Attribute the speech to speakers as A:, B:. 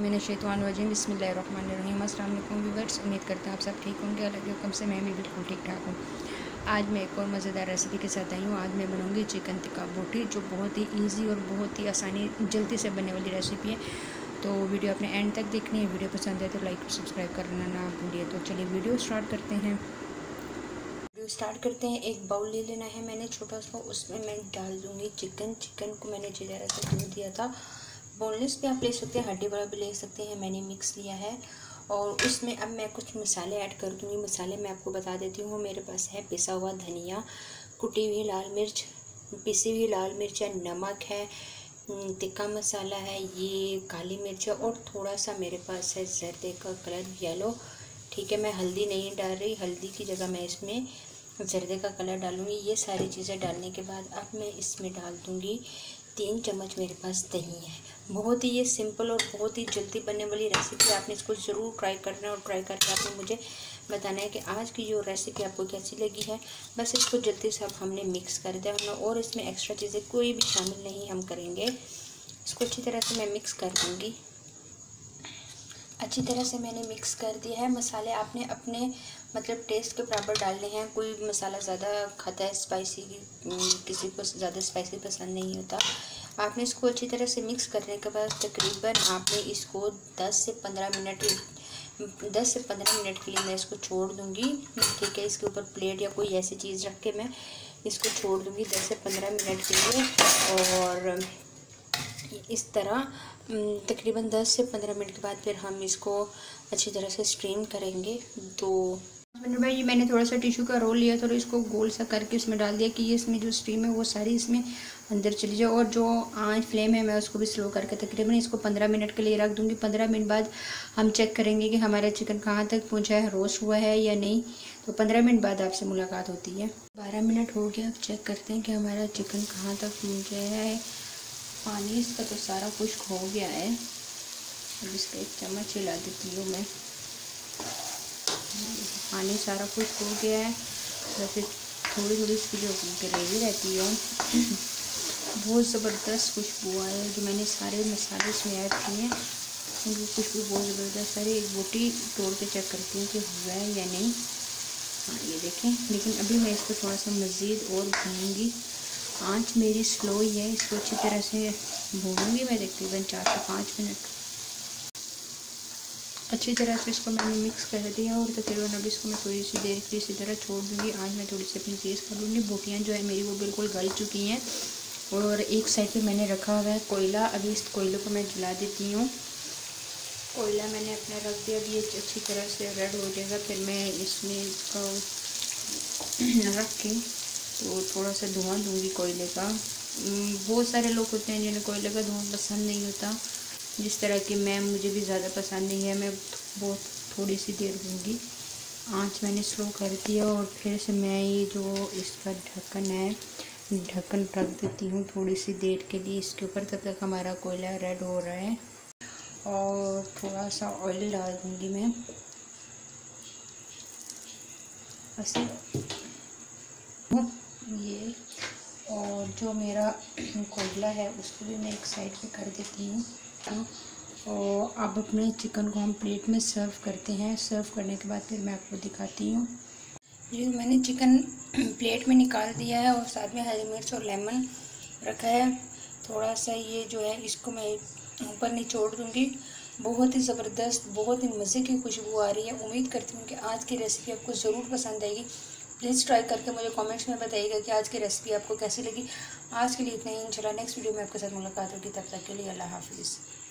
A: मिनश्शैतानिर्रजीम बिस्मिल्लाहिर्रहमानिर्रहीम। अस्सलाम वालेकुम व्यूअर्स, उम्मीद करते हैं आप सब ठीक होंगे। अल्लाह के हुक्म से मैं भी बिल्कुल ठीक ठाक हूँ। आज मैं एक और मज़ेदार रेसिपी के साथ आई हूँ। आज मैं बनाऊँगी चिकन टिक्का बोटी, जो बहुत ही ईजी और बहुत ही आसानी जल्दी से बनने वाली रेसिपी है। तो वीडियो अपने एंड तक देखनी है। वीडियो पसंद है तो लाइक और सब्सक्राइब करना ना भूलिए। तो चलिए वीडियो स्टार्ट करते हैं। एक बाउल ले लेना है मैंने छोटा सा, उसमें मैं डाल दूँगी चिकन को मैंने अच्छी तरह से धो दिया था। बोनलेस भी आप ले सकते हैं, हड्डी वाला भी ले सकते हैं, मैंने मिक्स लिया है। और उसमें अब मैं कुछ मसाले ऐड कर दूँगी। मसाले मैं आपको बता देती हूँ। मेरे पास है पिसा हुआ धनिया, कुटी हुई लाल मिर्च, पिसी हुई लाल मिर्च है, नमक है, टिक्का मसाला है, ये काली मिर्च है, और थोड़ा सा मेरे पास है जर्दे का कलर येलो। ठीक है, मैं हल्दी नहीं डाल रही, हल्दी की जगह मैं इसमें जर्दे का कलर डालूँगी। ये सारी चीज़ें डालने के बाद अब मैं इसमें डाल दूँगी 3 चम्मच मेरे पास दही है। बहुत ही ये सिंपल और बहुत ही जल्दी बनने वाली रेसिपी है। आपने इसको ज़रूर ट्राई करना है और ट्राई करके आपने मुझे बताना है कि आज की जो रेसिपी आपको कैसी लगी है। बस इसको जल्दी से अब हमने मिक्स कर दिया और इसमें एक्स्ट्रा चीज़ें कोई भी शामिल नहीं हम करेंगे। इसको अच्छी तरह से मैं मिक्स कर दूँगी। अच्छी तरह से मैंने मिक्स कर दिया है। मसाले आपने अपने मतलब टेस्ट के बराबर डालने हैं। कोई मसाला ज़्यादा खाता है स्पाइसी, किसी को ज़्यादा स्पाइसी पसंद नहीं होता। आपने इसको अच्छी तरह से मिक्स करने के बाद तकरीबन आपने इसको 10 से 15 मिनट के लिए मैं इसको छोड़ दूँगी। ठीक है, इसके ऊपर प्लेट या कोई ऐसी चीज़ रख के मैं इसको छोड़ दूँगी 10 से 15 मिनट के लिए। और इस तरह तकरीबन 10 से 15 मिनट के बाद फिर हम इसको अच्छी तरह से स्ट्रीम करेंगे। तो भाई मैंने थोड़ा सा टिश्यू का रोल लिया, थोड़ा इसको गोल सा करके इसमें डाल दिया कि ये इसमें जो स्ट्रीम है वो सारी इसमें अंदर चली जाए। और जो आंच फ्लेम है मैं उसको भी स्लो करके तकरीबन इसको 15 मिनट के लिए रख दूँगी। 15 मिनट बाद हम चेक करेंगे कि हमारा चिकन कहाँ तक पहुँचा है, रोस्ट हुआ है या नहीं। तो 15 मिनट बाद आपसे मुलाकात होती है। 12 मिनट हो गया, अब चेक करते हैं कि हमारा चिकन कहाँ तक पहुँचा है। पानी इसका तो सारा खुश्क हो गया है। अब इसका एक चम्मच हिला देती हूँ मैं। पानी सारा खुश्क हो गया है। वैसे थोड़ी थोड़ी इसकी जो ग्रेवी रहती है बहुत ज़बरदस्त खुशबू है। जो मैंने सारे मसाले इसमें ऐड किए हैं उनकी खुशबू बहुत ज़बरदस्त है। एक बोटी तोड़ के चेक करती हूँ कि हुआ है या नहीं। हाँ, ये देखें। लेकिन अभी मैं इसको थोड़ा सा मज़ीद और भूनूँगी। आंच मेरी स्लो ही है। इसको अच्छी तरह से भूनूँगी मैं तकरीबन 4 से 5 मिनट। अच्छी तरह से इसको मैंने मिक्स कर दिया और तकरीबन अब इसको मैं थोड़ी सी देर के लिए इसी तरह छोड़ दूँगी। आज मैं थोड़ी सी अपनी तेज़ कर लूँगी। बोटियाँ जो है मेरी वो बिल्कुल गल चुकी हैं। और एक साइड पे मैंने रखा हुआ है कोयला। अभी इस कोयले को मैं जला देती हूँ। कोयला मैंने अपना रख दिया। अभी ये अच्छी तरह से रेड हो जाएगा, फिर मैं इसमें इसको रख के तो थोड़ा सा धुआं दूँगी कोयले का। बहुत सारे लोग होते हैं जिन्हें कोयले का धुआं पसंद नहीं होता, जिस तरह कि मुझे भी ज़्यादा पसंद नहीं है। मैं बहुत थोड़ी सी देर दूँगी। आंच मैंने स्लो कर दिया और फिर से मैं ये जो इसका ढक्कन है ढक्कन रख देती हूँ थोड़ी सी देर के लिए इसके ऊपर, तब तक हमारा कोयला रेड हो रहा है। और थोड़ा सा ऑयल डाल दूँगी मैं ऐसे ये। और जो मेरा कोयला है उसको भी मैं एक साइड पे कर देती हूँ। और अब अपने चिकन को हम प्लेट में सर्व करते हैं। सर्व करने के बाद फिर मैं आपको दिखाती हूँ। ये मैंने चिकन प्लेट में निकाल दिया है और साथ में हरी मिर्च और लेमन रखा है। थोड़ा सा ये जो है इसको मैं ऊपर निचोड़ दूँगी। बहुत ही ज़बरदस्त, बहुत ही मज़े की खुशबू आ रही है। उम्मीद करती हूँ कि आज की रेसिपी आपको ज़रूर पसंद आएगी। प्लीज़ ट्राई करके मुझे कमेंट्स में बताइएगा कि आज की रेसिपी आपको कैसी लगी। आज के लिए इतना ही। इंशाल्लाह नेक्स्ट वीडियो में आपके साथ मुलाकात होगी। तब तक के लिए अल्लाह हाफ़िज़।